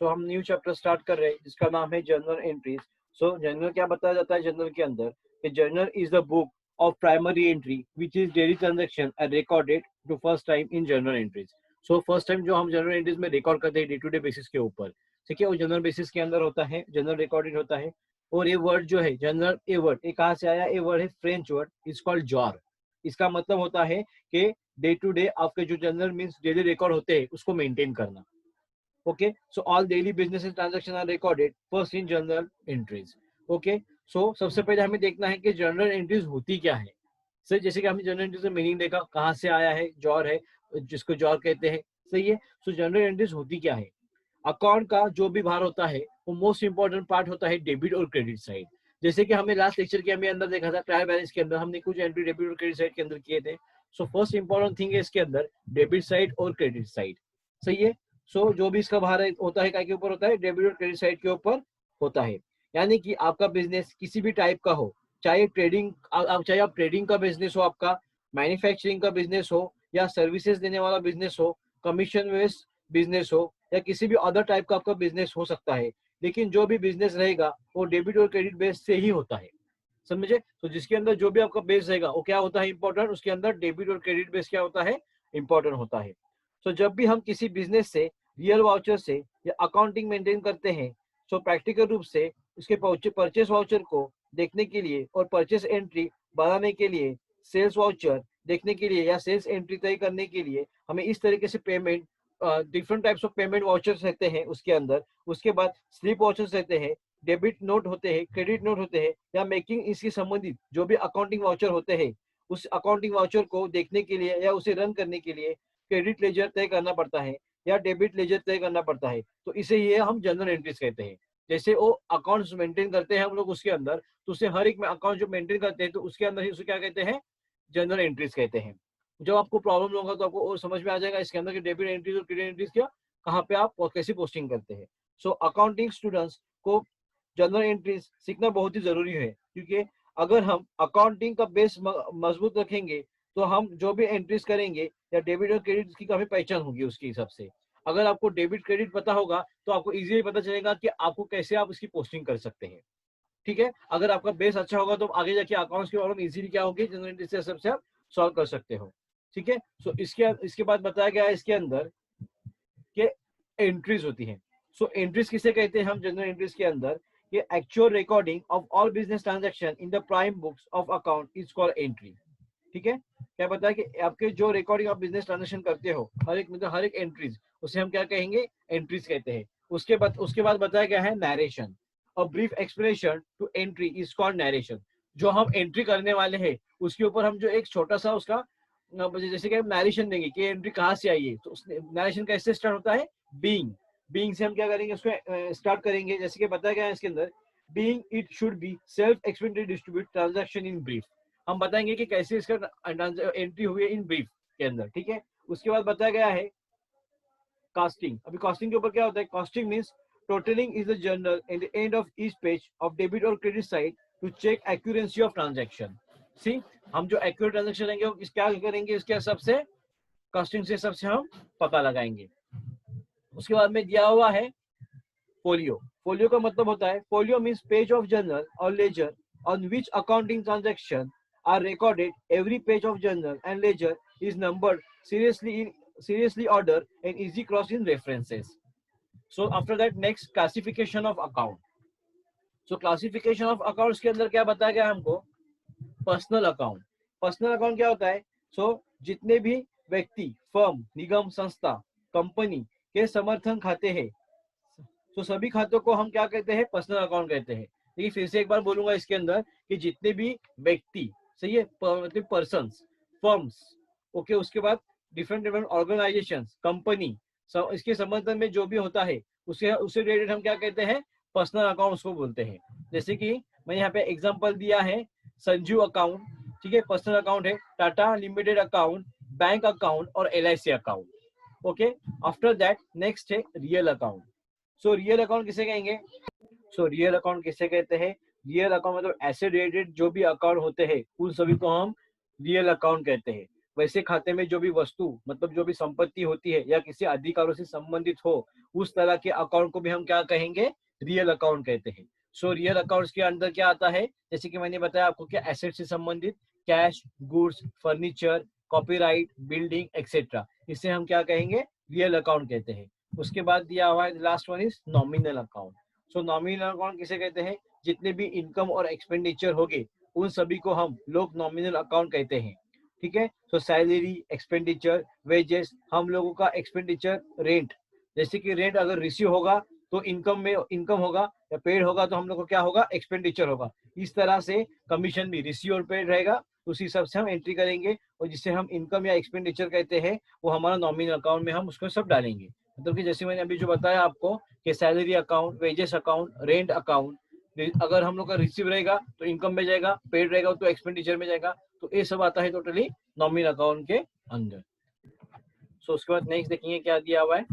सो हम new chapter start कर रहे हैं जिसका नाम है जर्नल एंट्रीज। सो जर्नल क्या बताया जाता है जर्नल के अंदर कि journal is the book of primary entry which is daily transaction are recorded to first time in journal entries. So first time जो हम जर्नल एंट्रीज में रिकॉर्ड करते हैं डे टू डे बेसिस के ऊपर, ठीक है, वो जनरल बेसिस के अंदर होता है, जनरल रिकॉर्डेड होता है। और ये वर्ड जो है जनरल, ये वर्ड ये कहाँ से आया? ये वर्ड है French word, is called jaw. इसका मतलब होता है कि डे टू डे आपके जो जनरल मीन्स डेली रिकॉर्ड होते हैं उसको मेंटेन करना। Okay, so all daily business transaction are recorded first in journal entries. Okay, so सबसे पहले हमें देखना है कि जर्नल एंट्रीज होती क्या है। सर जैसे कि हमने जनरल एंट्रीज का मीनिंग देखा, कहाँ से आया है, जॉर है, जिसको जॉर कहते हैं, सही है। सो जनरल एंट्रीज होती क्या है? अकाउंट का जो भी भार होता है वो मोस्ट इंपॉर्टेंट पार्ट होता है डेबिट और क्रेडिट साइड। जैसे कि हमने लास्ट लेक्चर के अंदर देखा था, ट्रायल बैलेंस के अंदर हमने कुछ एंट्री डेबिट और क्रेडिट साइड के अंदर किए थे। सो फर्स्ट इंपॉर्टेंट थिंग है इसके अंदर डेबिट साइड और क्रेडिट साइड, सही है। सो जो भी इसका भार होता है क्या के ऊपर होता है? डेबिट और क्रेडिट साइड के ऊपर होता है। यानी कि आपका बिजनेस किसी भी टाइप का हो, चाहे ट्रेडिंग, चाहे आप ट्रेडिंग का बिजनेस हो, आपका मैन्युफैक्चरिंग का बिजनेस हो, या सर्विसेज देने वाला बिजनेस हो, कमीशन बेस्ड बिजनेस हो, या किसी भी अदर टाइप का आपका बिजनेस हो सकता है, लेकिन जो भी बिजनेस रहेगा वो डेबिट और क्रेडिट बेस से ही होता है, समझे। तो जिसके अंदर जो भी आपका बेस रहेगा वो क्या होता है? इंपॉर्टेंट। उसके अंदर डेबिट और क्रेडिट बेस क्या होता है? इंपॉर्टेंट होता है। तो जब भी हम किसी बिजनेस से रियल वाउचर से या अकाउंटिंग मेंटेन करते हैं, तो प्रैक्टिकल रूप से उसके परचेस वाउचर को देखने के लिए और परचेस एंट्री बनाने के लिए, सेल्स वाउचर देखने के लिए या सेल्स एंट्री तय करने के लिए हमें इस तरीके से payment, different types of payment vouchers रहते हैं उसके अंदर। उसके बाद स्लिप वाउचर्स रहते हैं, डेबिट नोट होते हैं, क्रेडिट नोट होते हैं, या मेकिंग इसके संबंधित जो भी अकाउंटिंग वाउचर होते हैं, उस अकाउंटिंग वाउचर को देखने के लिए या उसे रन करने के लिए क्रेडिट लेजर तय करना पड़ता है या डेबिट लेजर तय करना पड़ता है। तो इसे ये हम जनरल एंट्रीज कहते हैं। जैसे वो अकाउंट्स मेंटेन करते हैं हम लोग उसके अंदर, तो उसे हर एक में अकाउंट जो मेंटेन करते हैं तो उसके अंदर ही उसे क्या कहते हैं? जनरल एंट्रीज कहते हैं। जब आपको प्रॉब्लम होगा तो आपको और समझ में आ जाएगा इसके अंदर कि डेबिट एंट्रीज और क्रेडिट एंट्रीज क्या, कहाँ पे आप और कैसी पोस्टिंग करते हैं। सो अकाउंटिंग स्टूडेंट्स को जनरल एंट्रीज सीखना बहुत ही जरूरी है, क्योंकि अगर हम अकाउंटिंग का बेस मजबूत रखेंगे तो हम जो भी एंट्रीज करेंगे या डेबिट और क्रेडिट की काफी पहचान होगी उसके हिसाब से। अगर आपको डेबिट क्रेडिट पता होगा तो आपको इजीली पता चलेगा कि आपको कैसे आप इसकी पोस्टिंग कर सकते हैं, ठीक है। अगर आपका बेस अच्छा होगा तो आगे जाके अकाउंट्स की प्रॉब्लम इजीली क्या होगी? जनरल एंट्रीज से सबसे आप सॉल्व कर सकते हो, ठीक है। सो इसके बाद बताया गया है इसके अंदर कि एंट्रीज होती हैं। सो एंट्रीज किसे कहते हैं हम जनरल एंट्रीज के अंदर? कि actual recording of all business transaction in the prime books of account is called entry, ठीक है। क्या बताया कि आपके जो रिकॉर्डिंग ऑफ बिजनेस ट्रांजैक्शन करते हो, हर एक मतलब हर एक एंट्रीज, उसे हम क्या कहेंगे? एंट्रीज कहते हैं। उसके बाद बताया गया है narration. A brief explanation to entry is called narration. जो हम एंट्री करने वाले हैं उसके ऊपर हम जो एक छोटा सा उसका जैसे कि हम नरेशन देंगे कि एंट्री कहाँ से आई है, तो नरेशन कैसे स्टार्ट होता है? बीइंग से हम क्या करेंगे? उसको स्टार्ट करेंगे। जैसे कि बताया गया है इसके अंदर, being it should be self explanatory distribute transaction in brief. हम बताएंगे कि कैसे इसका एंट्री हुई है इन ब्रीफ के अंदर, ठीक है। उसके बाद बताया गया है कास्टिंग। अभी कास्टिंग के ऊपर क्या होता है? Casting means totalling is the journal at the end of each page of debit और credit side to check accuracy of transaction. See, हम जो एक्यूरेट ट्रांजैक्शन रहेंगे वो क्या करेंगे? इसके हिसाब से कास्टिंग से सबसे हम पता लगाएंगे। उसके बाद में दिया हुआ है फोलियो। फोलियो का मतलब होता है, folio means page of journal और laser on which accounting transaction are recorded. Every page of journal and ledger is numbered seriously order and easy cross in references. So after that, next classification of account. So classification of accounts के अंदर क्या बताया गया हमको? Personal account. Personal account क्या होता है? जितने भी व्यक्ति, फर्म, निगम, संस्था, कंपनी के समर्थन खाते हैं, सभी खातों को हम क्या कहते हैं? पर्सनल अकाउंट कहते हैं। देखिए फिर से एक बार बोलूंगा इसके अंदर कि जितने भी व्यक्ति, सही है, मतलब पर्सन्स, फर्म्स, ओके, उसके बाद डिफरेंट डिफरेंट ऑर्गेनाइजेशन, कंपनी, इसके समर्थन में जो भी होता है उसे रिलेटेड हम क्या कहते हैं? पर्सनल अकाउंट उसको बोलते हैं। जैसे कि मैंने यहाँ पे एग्जांपल दिया है, संजू अकाउंट, ठीक है, पर्सनल अकाउंट है। Tata limited account, bank account और LIC account, okay. After that next है रियल अकाउंट। रियल अकाउंट किसे कहेंगे? रियल अकाउंट किसे कहते हैं? रियल अकाउंट मतलब एसेट रिलेटेड जो भी अकाउंट होते हैं उन सभी को हम रियल अकाउंट कहते हैं। वैसे खाते में जो भी वस्तु मतलब जो भी संपत्ति होती है या किसी अधिकारों से संबंधित हो, उस तरह के अकाउंट को भी हम क्या कहेंगे, रियल अकाउंट कहते हैं। सो रियल अकाउंट्स के अंदर क्या आता है, जैसे कि मैंने बताया आपको, क्या एसेट से संबंधित cash, goods, furniture, copyright, building etcetera, इसे हम क्या कहेंगे, रियल अकाउंट कहते हैं। उसके बाद दिया हुआ है last one is nominal account. So nominal account किसे कहते हैं, जितने भी इनकम और एक्सपेंडिचर होंगे उन सभी को हम लोग नॉमिनल अकाउंट कहते हैं। ठीक है, तो सैलरी, एक्सपेंडिचर, वेजेस, हम लोगों का एक्सपेंडिचर, रेंट, जैसे कि रेंट अगर रिसीव होगा तो इनकम में इनकम होगा, या पेड होगा तो हम लोग को क्या होगा, एक्सपेंडिचर होगा। इस तरह से कमीशन भी रिसीव और पेड रहेगा, उसी हिसाब से हम एंट्री करेंगे, और जिसे हम इनकम या एक्सपेंडिचर कहते हैं वो हमारा नॉमिनल अकाउंट में हम उसको सब डालेंगे। मतलब कि जैसे मैंने अभी जो बताया आपको कि salary account, wages account, rent account, अगर हम लोग का रिसीव रहेगा तो इनकम में जाएगा, पेड रहेगा तो एक्सपेंडिचर में जाएगा, तो ये सब आता है टोटली नॉमिनल अकाउंट के अंदर। सो उसके बाद नेक्स्ट देखेंगे क्या दिया हुआ है,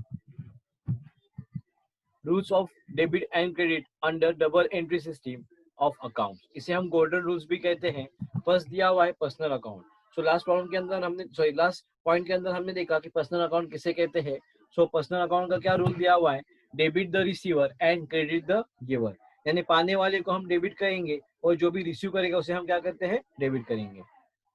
rules of debit and credit under double entry system of account, इसे हम गोल्डन रूल्स भी कहते हैं। फर्स्ट दिया हुआ है personal account. So last problem के अंदर हमने लास्ट पॉइंट के अंदर हमने देखा कि पर्सनल अकाउंट किसे कहते हैं। सो पर्सनल अकाउंट का क्या रूल दिया हुआ है, debit the receiver and credit the giver, यानी पाने वाले को हम डेबिट करेंगे और जो भी रिसीव करेगा उसे हम क्या करते हैं, डेबिट करेंगे।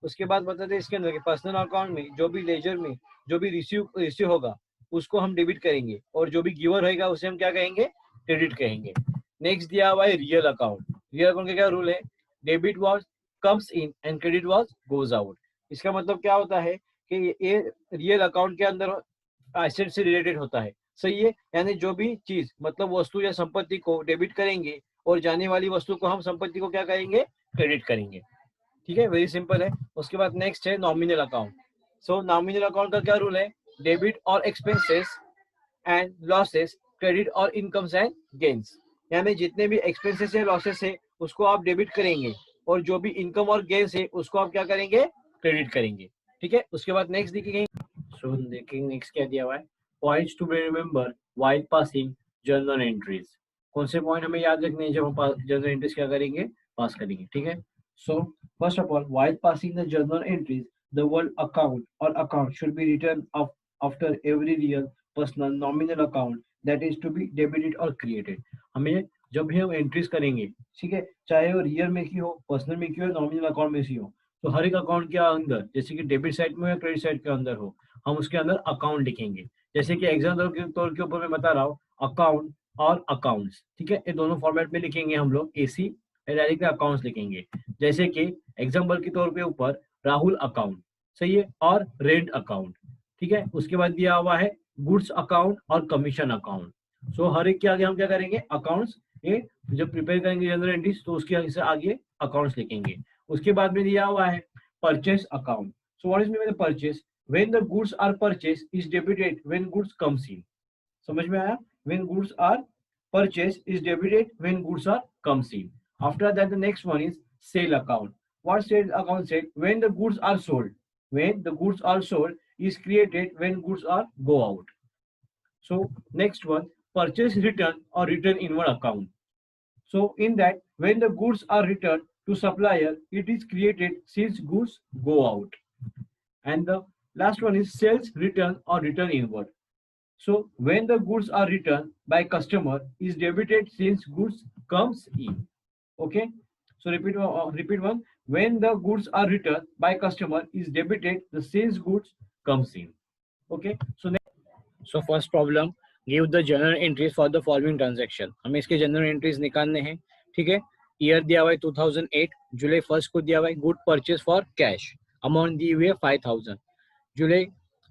उसके बाद बताते हैं इसके अंदर पर्सनल अकाउंट में जो भी लेजर में जो भी रिसीव होगा उसको हम डेबिट करेंगे, और जो भी गिवर रहेगा उसे हम क्या कहेंगे, क्रेडिट कहेंगे। नेक्स्ट दिया हुआ है रियल अकाउंट। रियल अकाउंट का क्या रूल है, debit was comes in and credit was goes out. इसका मतलब क्या होता है कि ये रियल अकाउंट के अंदर एसेट से रिलेटेड होता है, सही है, यानी जो भी चीज मतलब वस्तु या संपत्ति को डेबिट करेंगे और जाने वाली वस्तु को हम संपत्ति को क्या करेंगे, क्रेडिट करेंगे। ठीक है, वेरी सिंपल है। उसके बाद नेक्स्ट है नॉमिनल अकाउंट। सो नॉमिनल अकाउंट का क्या रूल है, डेबिट और एक्सपेंसेस एंड लॉसेस, क्रेडिट और इनकम्स एंड गेन्स, यानी जितने भी एक्सपेंसेस है, लॉसेस है, उसको आप डेबिट करेंगे, और जो भी इनकम और गेन्स है उसको आप क्या करेंगे, क्रेडिट करेंगे। ठीक है, उसके बाद नेक्स्ट देखेंगे। सो देखेंगे नेक्स्ट क्या दिया हुआ है, points to be remember while passing journal entries. कौन से पॉइंट हमें याद रखने हैं जब हम जर्नल एंट्रीज क्या करेंगे, पास करेंगे। ठीक है, सो first of all while passing the journal entries, the word account or account should be written after every real personal nominal account that is to be debited or created। हमें जब भी हम entries करेंगे, ठीक है, चाहे वो रियल में की हो, पर्सनल में की हो, नॉमिनल अकाउंट में की हो, तो हर एक अकाउंट के अंदर जैसे कि डेबिट साइड में या क्रेडिट साइड के अंदर हो, हम उसके अंदर अकाउंट लिखेंगे। जैसे कि एग्जाम्पल के तौर के ऊपर मैं बता रहा हूँ, अकाउंट और अकाउंट्स, ठीक है, ये दोनों फॉर्मेट में लिखेंगे हम लोग, एसी डायरेक्ट अकाउंट्स लिखेंगे। जैसे कि एग्जाम्पल के तौर पे ऊपर राहुल अकाउंट, सही है, और रेंट अकाउंट। ठीक है, उसके बाद दिया हुआ है गुड्स अकाउंट और कमीशन अकाउंट। सो हर एक के आगे हम क्या करेंगे, अकाउंट्स, ये जब प्रिपेयर करेंगे जनरल एंट्रीज तो उसके आगे से आगे अकाउंट्स लिखेंगे। उसके बाद में दिया हुआ है purchase account. So what is mean by purchase, when the goods are purchase is debited when goods comes in. समझ में आया, when goods are purchase is debited when goods are comes in. After that, the next one is sale account. What sale account said? When the goods are sold. When the goods are sold is created when goods are go out. So next one, purchase return or return inward account. So in that, when the goods are returned to supplier, it is created since goods go out. And the last one is sales return or return inward. So when the goods are returned by customer is debited since goods comes in. Okay, so repeat one, when the goods are returned by customer is debited the sales goods comes in. Okay, so next, so first problem, give the journal entries for the following transaction। हमें इसके journal entries निकालने हैं। ठीक है, year दिया हुआ है 2008, जुलाई 1 को दिया हुआ है good purchase for cash, amount दी हुई है 5000। July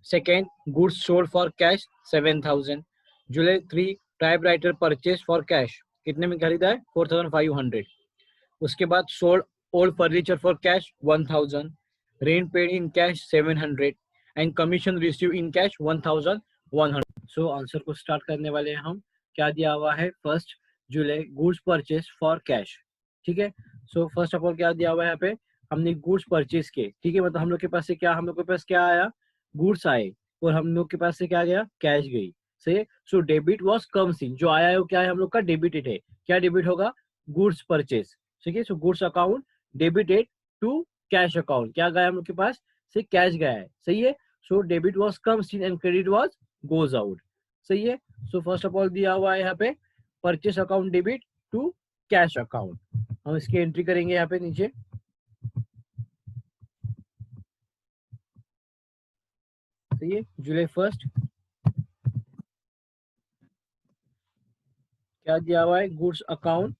2 goods sold for cash 7000। July 3 typewriter purchase for cash, कितने में खरीदा है, 4500। उसके बाद sold old furniture for cash 1000, rent paid in cash 700 and commission receive in cash 1100। So answer को स्टार्ट करने वाले हैं हम। क्या दिया हुआ है, first July goods purchase for cash. ठीक है, सो फर्स्ट ऑफ ऑल क्या दिया हुआ है यहाँ पे, हमने गुड्स परचेस किए। ठीक है, मतलब हम लोग के पास से क्या, हम लोग के पास क्या आया, गुड्स आए, और हम लोग के पास से क्या गया, कैश गई। सही, so debit was comes in, जो आया है वो क्या है, हम लोग का डेबिटेड है। क्या डेबिट होगा, गुड्स परचेस। ठीक है, so goods account debited to cash account, क्या गया हम लोग के पास, से कैश गया है, सही है। So debit was comes in and credit was goes out, सही है। सो फर्स्ट ऑफ ऑल दिया हुआ है यहाँ पे purchase account debit to cash account, हम इसकी एंट्री करेंगे यहाँ पे नीचे। सही है, जुलाई 1 क्या दिया हुआ है, goods account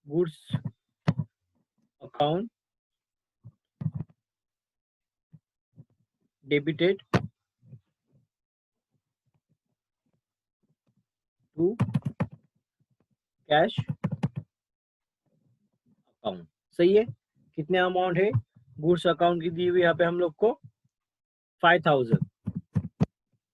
goods account debited to cash account, सही है। कितने अमाउंट है गुड्स अकाउंट की दी हुई यहाँ पे हम लोग को 5000,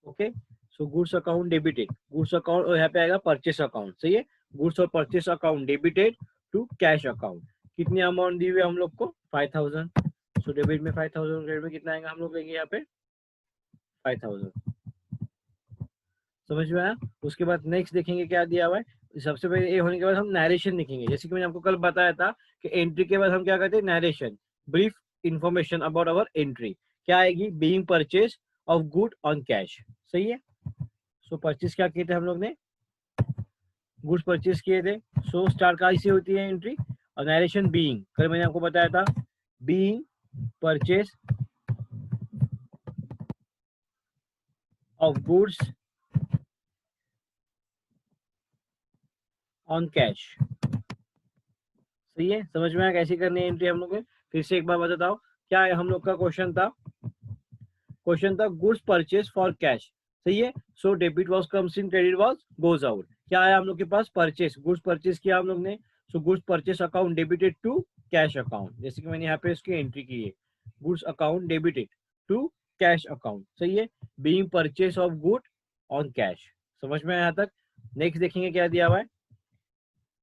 ओके। सो goods account debited, goods account और यहाँ पे आएगा परचेस अकाउंट, सही है। गुड्स और purchase account debited to cash account, कितनी अमाउंट दी हुई है हम लोग को 5000। सो डेबिट में 5000, क्रेडिट में कितना आएगा हम लोग लेंगे यहाँ पे 5000, समझ में आया। उसके बाद नेक्स्ट देखेंगे क्या दिया हुआ है। सबसे पहले ये होने के बाद हम नरेशन लिखेंगे, जैसे कि मैंने आपको कल बताया था कि एंट्री के बाद हम क्या करते हैं, narration, brief information about our entry. क्या आएगी, being purchase of good on cash, सही है। सो परचेज क्या किए थे हम लोग ने, गुड्स परचेज किए थे। सो स्टार्ट कहाँ से होती है एंट्री, और नरेशन बीइंग, कल मैंने आपको बताया था being purchase of goods on cash, सही है। समझ में आया कैसे करनी है एंट्री हम लोग को। फिर से एक बार बताता हूँ, क्या है हम लोग का क्वेश्चन था, क्वेश्चन था गुड्स परचेज फॉर कैश, सही है। So debit was comes in, credit was goes out. क्या आया हम लोग के पास, परचेज, गुड्स परचेज किया हम लोग ने। So goods purchase account debited to cash account, जैसे कि मैंने यहाँ पे इसकी एंट्री की है, goods account debited to cash account, सही है। Being purchase of good on cash, समझ में आया यहाँ तक। नेक्स्ट देखेंगे क्या दिया हुआ है,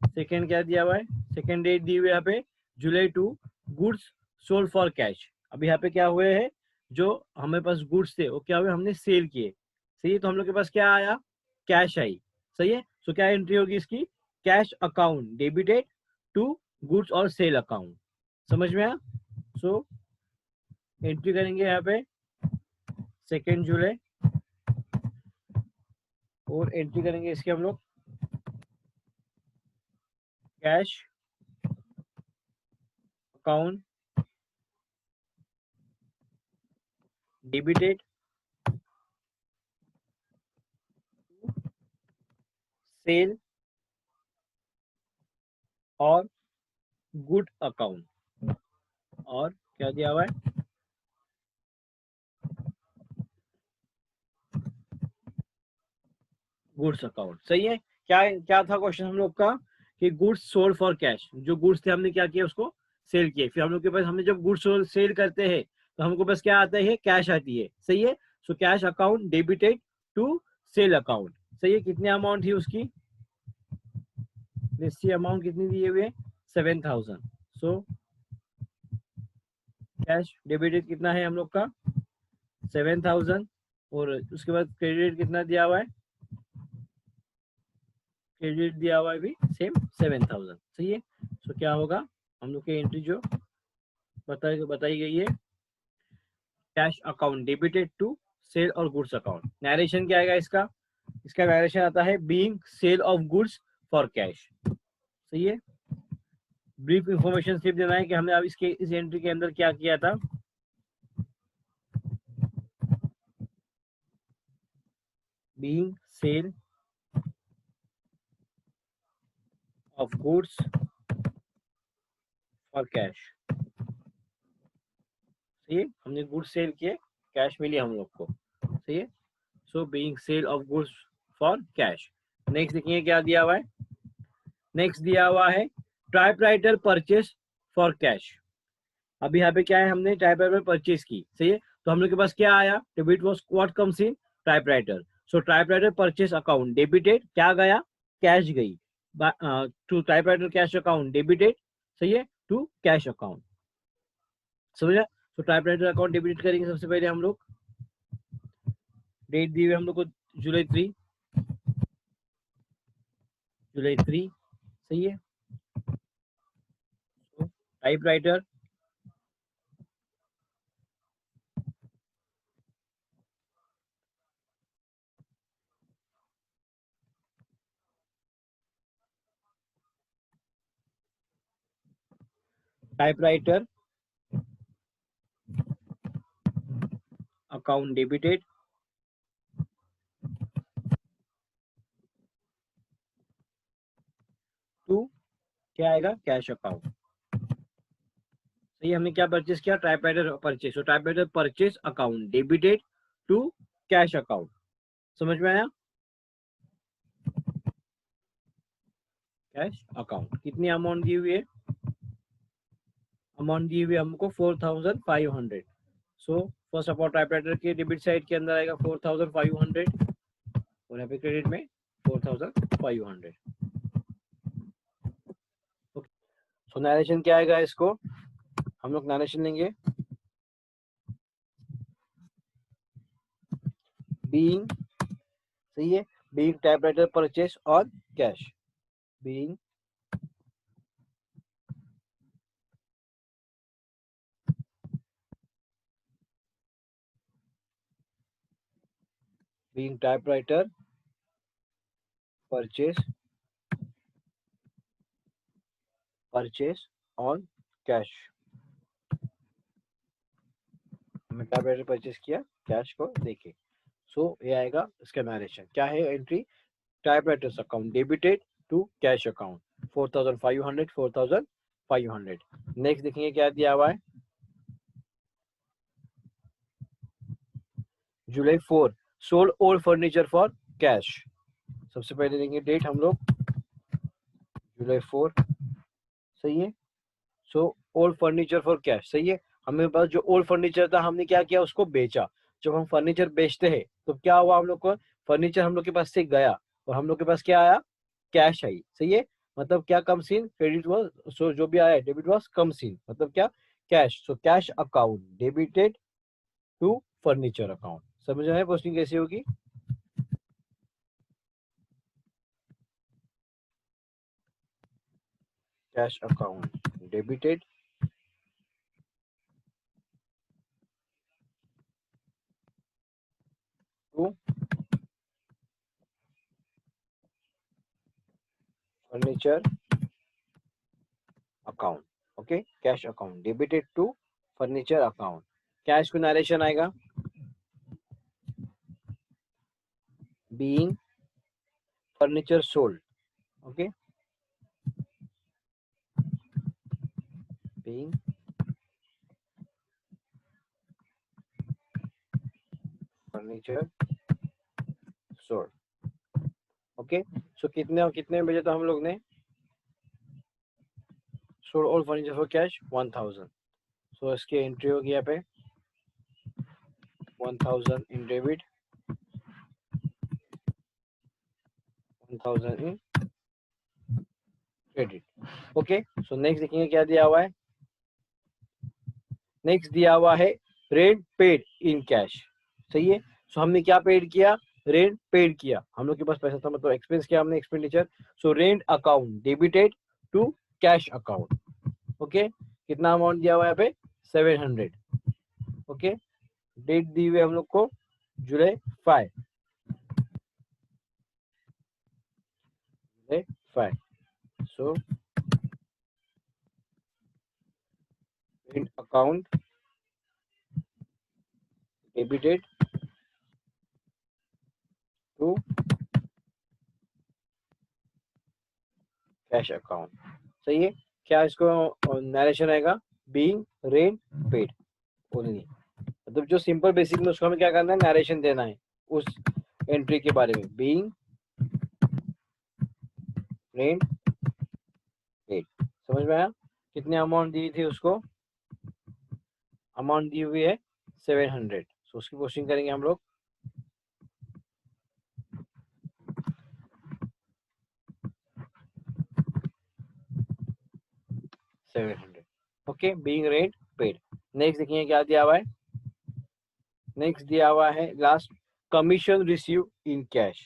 सेकेंड क्या दिया हुआ है, सेकेंड डेट दी हुई है यहाँ पे जुलाई 2, गुड्स सोल्ड फॉर कैश। अब यहाँ पे क्या हुए हैं, जो हमारे पास गुड्स थे वो क्या हुए, हमने सेल किए, सही है। तो हम लोग के पास क्या आया, कैश आई, सही है। सो क्या एंट्री होगी इसकी, cash account debited to goods और सेल अकाउंट, समझ में आया। सो एंट्री करेंगे यहाँ पे 2 जुलाई, और एंट्री करेंगे इसके हम लोग कैश अकाउंट डेबिटेड सेल और गुड अकाउंट, और क्या दिया हुआ है, गुड्स अकाउंट, सही है। क्या क्या था क्वेश्चन हम लोग का, कि गुड्स सोल्ड फॉर कैश, जो गुड्स थे हमने क्या किया, उसको सेल किए। फिर हम लोग के पास, हमने जब गुड्स सेल करते हैं तो हमको पास क्या आता है, कैश आती है, सही है। So cash account debited to sale account, सही है। कितनी अमाउंट थी उसकी, निश्चित अमाउंट कितनी दिए हुए, 7000। सो कैश डेबिटेड कितना है हम लोग का 7000, और उसके बाद क्रेडिट कितना दिया हुआ है, क्रेडिट दिया हुआ है भी सेम 7000, सही है। सो क्या होगा, हम लोग की एंट्री जो बताई गई है, cash account debited to sale और गुड्स अकाउंट। नरेशन क्या आएगा इसका, इसका नरेशन आता है being sale of goods for cash, सही है। ब्रीफ इंफॉर्मेशन सिर्फ देना है कि हमने अब इसके इस एंट्री के अंदर क्या किया था, being sale of goods for cash, सही है। हमने गुड्स सेल किए, कैश मिली हम लोग को, सही है। So being sale of goods for cash. Next देखिए क्या दिया हुआ है, नेक्स्ट दिया हुआ है टाइपराइटर परचेस फॉर कैश। अभी यहाँ पे क्या है, हमने टाइपराइटर परचेस की, सही है। तो हम लोग के पास क्या आया, debit was what comes in typewriter. So typewriter purchase account debited, क्या गया, कैश गई to typewriter cash account debited, सही है, टू कैश अकाउंट, समझा। तो टाइपराइटर अकाउंट डेबिट करेंगे सबसे पहले हम लोग, डेट दी हुई हम लोग को जुलाई 3, जुलाई 3, सही है। Typewriter, typewriter account debited to क्या आएगा, कैश अकाउंट। सही, हमने क्या परचेस किया, टाइपराइटर परचेस, तो typewriter purchase account debited to cash account. समझ में आया? कैश अकाउंट कितनी अमाउंट दी हुई है, अमाउंट दी हुई है हमको 4500। So first of all typewriter के डेबिट साइड के अंदर आएगा 4500 और यहाँ पे क्रेडिट में 4500। सो नरेशन क्या आएगा, इसको हम लोग नरेशन लेंगे, बीइंग, सही है, बीइंग टाइपराइटर परचेस और cash, being typewriter purchase on cash. हमने टाइपराइटर परचेस किया, कैश को देखे। सो ये आएगा इसका नरेशन, क्या है entry, typewriters account debited to cash account 4500। Next देखेंगे क्या दिया हुआ है, July 4 sold old furniture for cash. सबसे पहले देंगे डेट हम लोग जुलाई 4, सही है। So old furniture for cash, सही है, हमें पास जो ओल्ड फर्नीचर था हमने क्या किया, उसको बेचा। जब हम फर्नीचर बेचते हैं तो क्या हुआ, हम लोग को फर्नीचर हम लोग के पास से गया और हम लोग के पास क्या आया, कैश आई, सही है। मतलब क्या comes in, credit was, so जो भी आया डेबिट वॉज कम सीन, मतलब क्या, cash. So cash account debited to furniture account. समझ रहे हैं पोस्टिंग कैसी होगी, cash account debited to furniture account, okay, cash account debited to furniture account. Cash को नरेशन आएगा, being furniture sold, okay, being furniture sold, okay. So कितने और कितने भेजे तो हम लोग ने, sold all furniture for cash 1000। सो इसकी एंट्री होगी यहाँ पे 1000 in debit, 1000 in credit, okay. So next देखेंगे क्या दिया हुआ है, नेक्स्ट दिया हुआ है रेंट पेड इन कैश, सही है। सो हमने क्या पेड किया, रेंट पेड किया, हम लोग के पास पैसा था, मतलब एक्सपेंस किया हमने, expenditure. So rent account debited to cash account, okay. कितना अमाउंट दिया हुआ है यहाँ पे 700, ओके। डेट दी हुई है हम लोग को जुलाई 5, जुलाई 5। So rent account debited to cash account, सही है। क्या इसको नरेशन आएगा, बीइंग रेंट पेड ओनली, मतलब जो सिंपल बेसिक में उसको हमें क्या करना है, नरेशन देना है उस एंट्री के बारे में, बीइंग रेंट पेड। समझ में आया, कितने अमाउंट दी थी उसको, अमाउंट दी हुई है 700। सो उसकी क्वेश्चन करेंगे हम लोग, okay, being rent paid. Next देखिए क्या दिया हुआ है, नेक्स्ट दिया हुआ है last, commission receive in cash,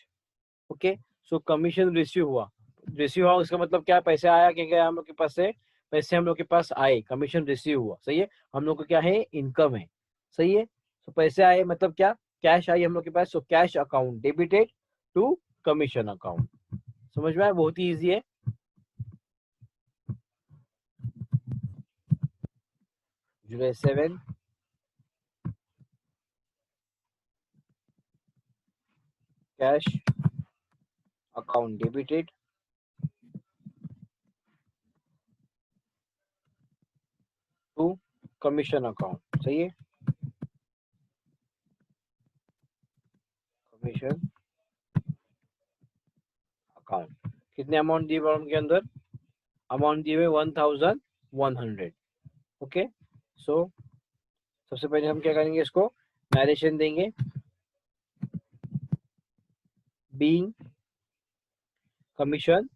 okay. So commission receive हुआ, रिसीव हुआ उसका मतलब क्या, पैसे आया क्या गया हम लोग के पास से, पैसे हम लोग के पास आए, कमीशन रिसीव हुआ, सही है, हम लोग को क्या है, इनकम है, सही है। तो पैसे आए मतलब क्या, कैश आई हम लोग के पास, so cash account debited to commission account. समझ में आया, बहुत ही ईजी है। July 7 cash account debited to commission account, सही है, कमीशन अकाउंट। कितने अमाउंट दिए हुए उनके अंदर, अमाउंट दिए हुए 1100। ओके, सो सबसे पहले हम क्या करेंगे, इसको नरेशन देंगे, बीइंग कमीशन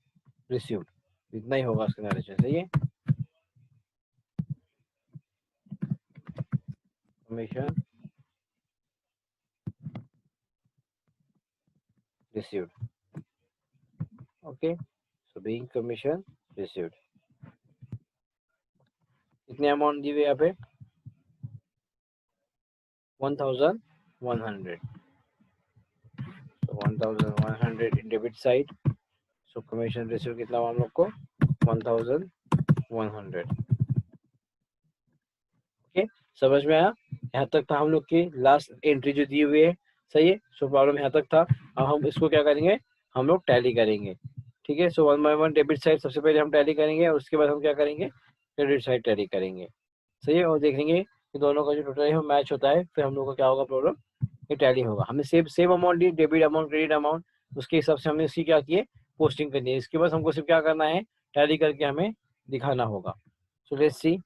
रिसीव्ड, इतना ही होगा इसका नरेशन, सही है, commission received. Okay, so being commission received, कितने अमाउंट दिए हुए यहाँ पे, 1100, so 1100 in debit side, so commission receive कितना हुआ हम लोग को, 1100। ओके, समझ में आया, यहाँ तक था हम लोग की लास्ट एंट्री जो दी हुई है, सही है। सो प्रॉब्लम यहाँ तक था। अब हम इसको क्या करेंगे, हम लोग टैली करेंगे, ठीक है। सो 1 बाय 1 डेबिट साइड सबसे पहले हम टैली करेंगे और उसके बाद हम क्या करेंगे, क्रेडिट साइड टैली करेंगे, सही है, और देखेंगे कि दोनों का जो टोटल है वो मैच होता है, फिर हम लोग को क्या होगा प्रॉब्लम, ये टैली होगा। हमें सेम अमाउंट दी, डेबिट अमाउंट क्रेडिट अमाउंट, उसके हिसाब से हमने इसकी क्या की है, पोस्टिंग करनी है। इसके बाद हमको सिर्फ क्या करना है, टैली करके हमें दिखाना होगा। सो लेट्स सी,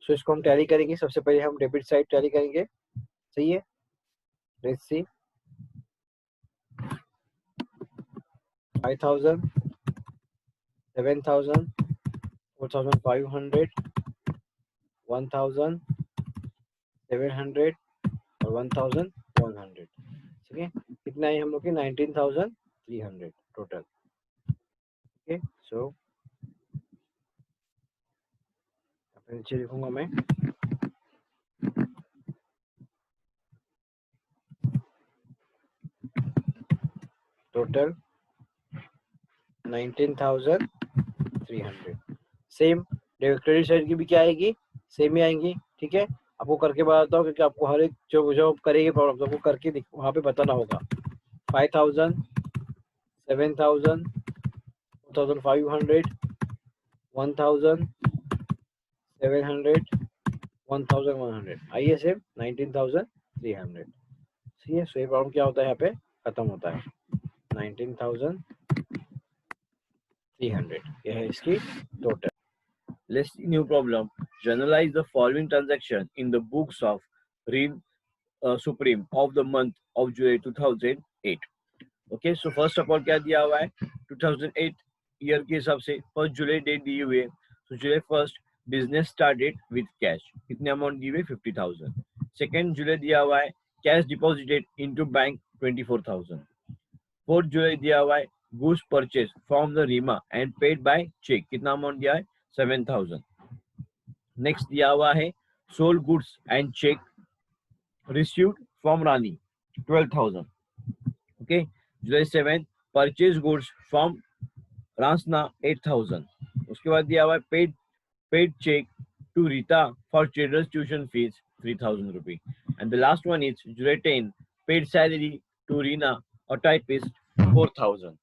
सो इसको हम टैली करेंगे, सबसे पहले हम डेबिट साइड टैली करेंगे, सही है। लेट्स सी, 5000, 7000, 4500, 1700 और 1100, ठीक है। कितना है हम लोग की, 19300 टोटल। ओके, सो नीचे लिखूंगा मैं, टोटल 19300। सेम क्रेडिट साइड की भी क्या आएगी, सेम ही आएंगी, ठीक है। आपको करके बताता हूँ, क्योंकि आपको हर एक जो जो करेंगे प्रॉब्लम तो आपको करके वहाँ पे बताना होगा। 5000, 7000, 4500, 1000, 700, 1100, आइए सेम 19300, ठीक है। सो ये प्रॉब्लम क्या होता है, यहाँ पे खत्म होता है, 19300, यह है इसकी total. Let's see new problem. Journalize the following transaction in the books of Real Supreme of the month of July 2008. Okay, so first of all क्या दिया हुआ है, 2008 ईयर के हिसाब से 1 जुलाई डेट दी हुई है। So July 1 business started with cash, कितने अमाउंट दी हुई, 50,000। सेकेंड जुलाई दिया हुआ है cash deposited into bank 24,000। 4 July दिया हुआ है goods purchase from the Reema and paid by cheque, कितना अमाउंट दिया है, 7,000। नेक्स्ट दिया हुआ है sold goods and cheque received from Rani, 12,000। Okay, July 7 purchase goods from Rasna, 8,000। उसके बाद दिया हुआ है paid cheque to Rita for children's tuition fees, 3,000 rupee. And the last one is July 10 paid salary to Reena और टाइपिस्ट, 4,000।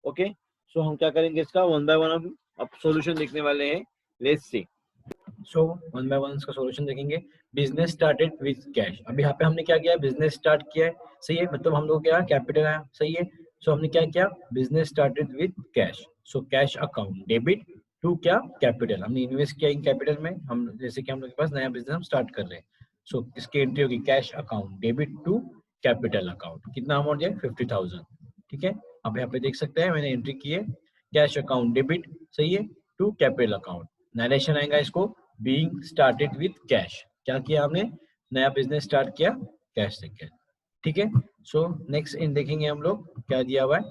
ओके, सो हम क्या करेंगे, इसका वन बाय वन हम अब सॉल्यूशन देखने वाले हैं। Let's see, so one by one इसका सॉल्यूशन देखेंगे। बिजनेस स्टार्टेड विद कैश, अभी यहाँ पे हमने क्या किया है, बिजनेस स्टार्ट किया है, सही है, मतलब हम लोग क्या कैपिटल आया, सही है। सो हमने क्या किया, business started with cash, so cash account debit to क्या, कैपिटल, हमने इन्वेस्ट किया इन कैपिटल में, हम जैसे कि हम लोग के पास नया बिजनेस हम स्टार्ट कर रहे हैं। सो इसकी एंट्री होगी cash account debit to capital account, कितना अमाउंट है, 50,000, ठीक है। अब यहाँ पे देख सकते हैं मैंने एंट्री की है, कैश अकाउंट डेबिट, सही है, टू कैपिटल अकाउंट। नरेशन आएगा इसको, बीइंग स्टार्टेड विद कैश, क्या किया हमने, नया बिजनेस स्टार्ट किया कैश से किया, ठीक है। सो नेक्स्ट इन देखेंगे हम लोग क्या दिया हुआ है।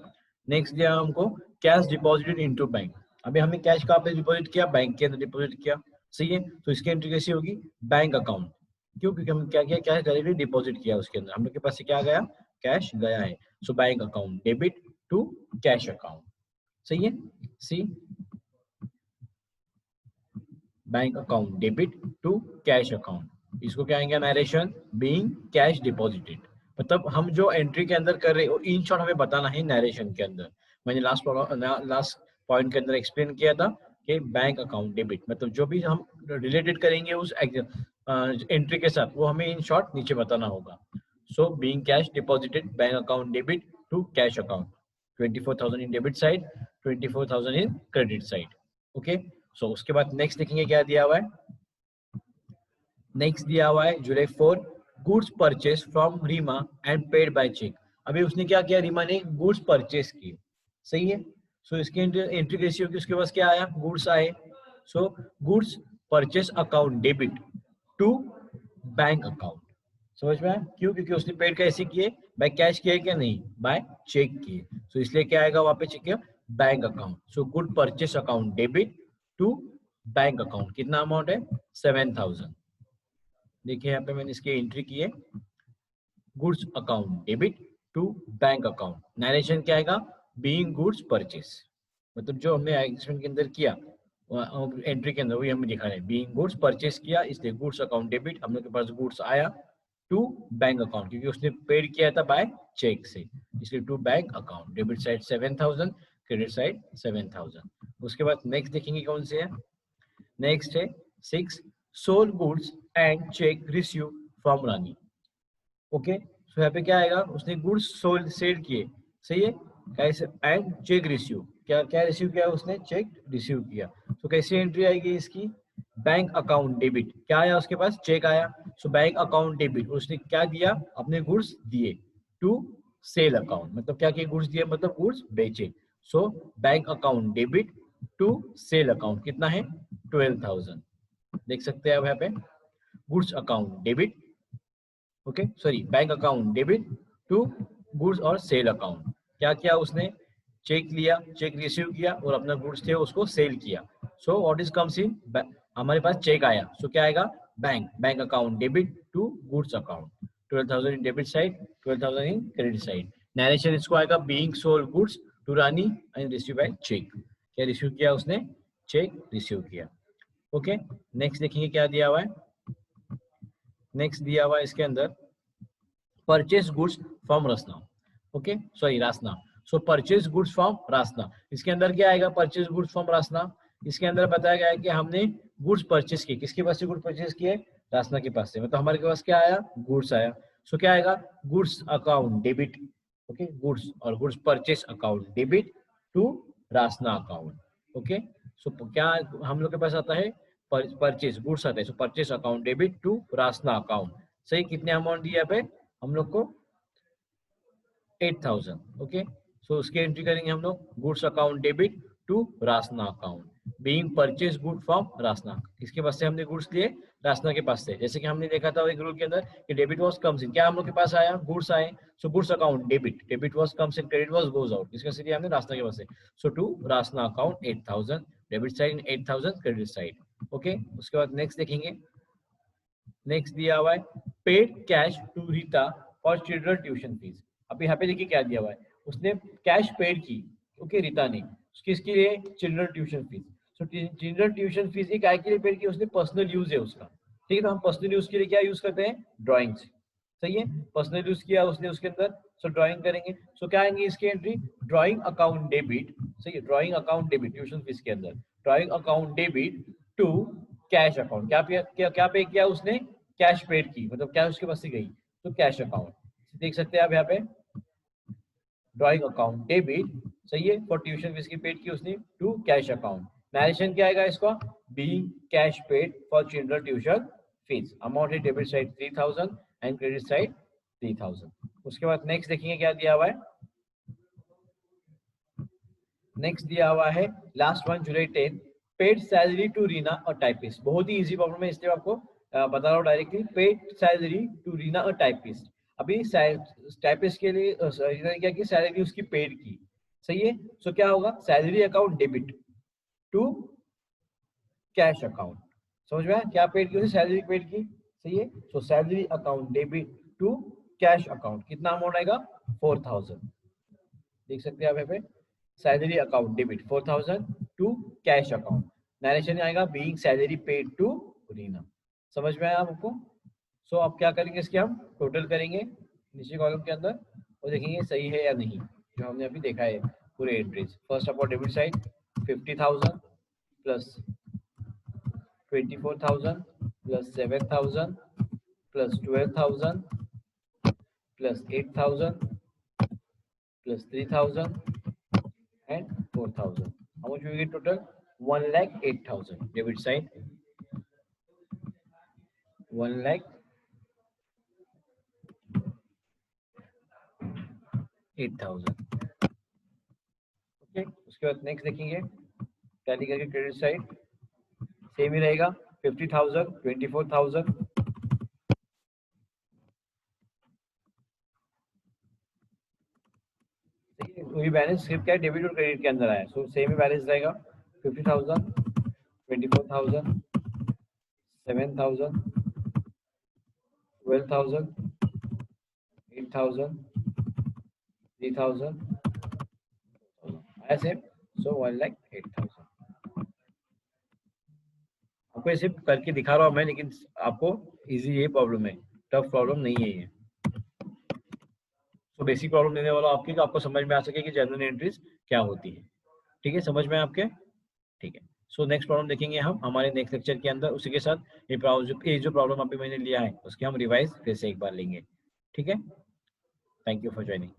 नेक्स्ट दिया हमको कैश डिपॉजिटेड इनटू बैंक, अभी हमने कैश कहाँ पे डिपॉजिट किया, बैंक के अंदर डिपॉजिट किया, सही है। तो इसकी एंट्री कैसी होगी, बैंक अकाउंट, क्यों, क्योंकि हम क्या किया, कैश डायरेक्टली डिपॉजिट किया उसके अंदर, हम लोग के पास से क्या गया, कैश गया है। So bank account debit to cash account, सही है। See bank account debit to cash account, इसको क्या आएंगे, नरेशन बीइंग कैश डिपॉजिटेड। मतलब हम जो एंट्री के अंदर कर रहे हो इन शॉर्ट हमें बताना है नरेशन के अंदर। मैंने लास्ट पॉइंट के अंदर एक्सप्लेन किया था कि बैंक अकाउंट डेबिट मतलब जो भी हम रिलेटेड करेंगे उस एंट्री के साथ वो हमें इन शॉर्ट नीचे बताना होगा। So being cash deposited bank account debit to cash account, 24,000 in debit side, 24,000 in credit side, okay. So उसके बाद नेक्स्ट देखेंगे क्या दिया हुआ है, नेक्स्ट दिया हुआ है July 4 goods purchase from Reema and paid by cheque. अभी उसने क्या किया, रीमा ने गुड्स परचेस की, सही है। सो इसकी एंट्री कैसी होगी, उसके पास क्या आया, गुड्स आए। So goods purchase account debit to bank account, समझ में आया, क्यों, क्योंकि उसने पेड कैसे किए, बाय कैश किए क्या, नहीं बाय चेक किए। सो इसलिए क्या आएगा वहां पे, cheque bank account. So good purchase account debit to bank account, कितना अमाउंट है, 7,000। देखिए यहाँ पे मैंने इसकी एंट्री की है, goods account debit to bank account, narration क्या आएगा, बीइंग गुड्स परचेस, मतलब जो हमने एग्रीमेंट के अंदर किया एंट्री के अंदर वही हमें दिखा रहे हैं, बीइंग गुड्स परचेस किया, इसलिए गुड्स अकाउंट डेबिट, हम लोग के पास गुड्स आया टू बैंक अकाउंट, क्योंकि उसने पेड किया था बाय चेक से, इसलिए to bank account, debit side 7,000, credit side 7,000। उसके बाद नेक्स्ट देखेंगे कौन से है, नेक्स्ट है 6 sold goods and cheque receive from Rani, okay. So यहाँ पे क्या आएगा, उसने गुड्स सोल्ड सेल किए, सही है, कैसे, एंड चेक रिसीव, क्या क्या रिसीव किया उसने, चेक रिसीव किया। तो कैसी एंट्री आएगी इसकी, बैंक अकाउंट डेबिट, क्या आया उसके पास, चेक आया। सो बैंक अकाउंट डेबिट, उसने क्या दिया, अपने गुड्स दिए टू सेल अकाउंट, मतलब क्या क्या गुड्स दिए, मतलब गुड्स बेचे। So bank account debit to sale account, कितना है, 12,000। देख सकते हैं आप यहाँ पे, goods account debit, okay sorry, bank account debit to goods और सेल अकाउंट, क्या किया उसने, चेक लिया, चेक रिसीव किया और अपना गुड्स थे उसको सेल किया। So what is comes in, हमारे पास चेक आया, सो क्या आएगा, bank account debit to goods account, 12,000 in debit side, 12,000 in credit side. Narration इसको आएगा, being sold goods to Rani and receive by cheque, क्या रिसीव किया उसने, चेक रिसीव किया, ओके। नेक्स्ट देखेंगे क्या दिया हुआ है, नेक्स्ट दिया हुआ है इसके अंदर purchase goods from Rasna, okay sorry Rasna. So purchase goods from Rasna, इसके अंदर क्या आएगा, परचेस गुड्स फ्रॉम रासना, इसके अंदर बताया गया है कि हमने गुड्स परचेस किए, किसके पास से गुड्स परचेस किए, रासना के पास से, मतलब हमारे पास क्या आया, गुड्स आया। सो क्या आएगा, goods account debit, okay goods और goods purchase account debit to Rasna account, okay. So क्या हम लोग के पास आता है, परचेस गुड्स आता है, so purchase account debit to Rasna account, सही, कितने अमाउंट दिया पे हम लोग को, 8,000, ओके। सो उसकी एंट्री करेंगे हम लोग, goods account debit to Rasna account, being purchase good from Rasna, किसके पास से हमने गुड्स लिए, रासना के पास से, जैसे कि हमने देखा था एक रूल के अंदर कि डेबिट वाज कम्स इन, क्या हम लोग के पास आया, गुड्स आए, so goods account debit, debit was comes in, credit was goes out, किसके से लिया हमने, रासना के पास से। So to Rasna account 8,000, debit side 8,000, credit side, okay. उसके बाद नेक्स्ट देखेंगे, नेक्स्ट दिया हुआ है paid cash to Rita for children tuition fees. अब यहाँ पे देखिए क्या दिया हुआ है, उसने कैश पेड की, ओके रीता ने, किसके लिए, children tuition fees. So children tuition fees एक आय के लिए पेड की, उसने पर्सनल यूज है उसका, ठीक है। तो हम पर्सनल यूज के लिए क्या यूज करते हैं, ड्राइंग्स, सही है, पर्सनल यूज किया उसने उसके अंदर, सो ड्राइंग करेंगे। सो क्या आएंगे इसकी एंट्री, ड्राइंग अकाउंट डेबिट, सही है, drawing account debit tuition fees के अंदर, drawing account debit to cash account, क्या पे किया उसने, कैश पेड की, मतलब कैश उसके पास से गई, तो कैश अकाउंट, देख सकते हैं आप यहाँ पे, ड्राइंग अकाउंट डेबिट, सही है, फॉर ट्यूशन फीस की पेड की उसने टू कैश अकाउंट, नरेशन क्या आएगा इसका, being cash paid for children tuition fees, amount है debit side 3,000 and credit side 3,000। उसके बाद नेक्स्ट देखेंगे क्या दिया हुआ है, नेक्स्ट दिया हुआ है last one July 10 paid salary to Reena और टाइपिस्ट, बहुत ही इजी प्रॉब्लम है, इसलिए आपको बता रहा हूँ directly, paid salary to Reena और टाइपिस्ट। अभी टाइपिस्ट के लिए रीना ने क्या की, सैलरी उसकी पेड की, सही है। सो क्या होगा, salary account debit, to cash account. समझ में आया? क्या पेड की? सैलरी पेड की, सही है। So salary account debit to cash account, कितना अमाउंट आएगा? 4000। देख सकते हैं आप यहाँ पे, salary account debit 4000 to cash account. Narration आएगा being salary paid to Reena. समझ में आया आपको? सो आप क्या करेंगे, इसके हम टोटल करेंगे नीचे कॉलम के अंदर और देखेंगे सही है या नहीं, जो हमने अभी देखा है पूरे entries. First of all debit side 50,000 plus 24,000 plus 7,000 plus 12,000 plus 8,000 plus 3,000 and 4,000. How much we get total? 1,08,000. Debit side 1,08,000. Okay, उसके बाद नेक्स्ट देखेंगे टैली करके क्रेडिट साइड सेम ही रहेगा 50,000 24,000 वही बैलेंस सिर्फ क्या है डेबिट और क्रेडिट के अंदर आया, सो सेम ही बैलेंस रहेगा 50,000 24,000 7,000 12,000 8,000 3,000 आया सेम। सो 1,08,000। आपको ऐसे करके दिखा रहा हूँ मैं, लेकिन आपको इजी ये प्रॉब्लम है, टफ प्रॉब्लम नहीं है ये। तो बेसिक प्रॉब्लम देने वाला आपकी, कि आपको समझ में आ सके कि जनरल एंट्रीज क्या होती है। ठीक है, समझ में आपके? ठीक है। सो नेक्स्ट प्रॉब्लम देखेंगे हम हमारे नेक्स्ट लेक्चर के अंदर। उसी के साथ ये जो प्रॉब्लम अभी मैंने लिया है उसके हम रिवाइज फिर से एक बार लेंगे। ठीक है, थैंक यू फॉर ज्वाइनिंग।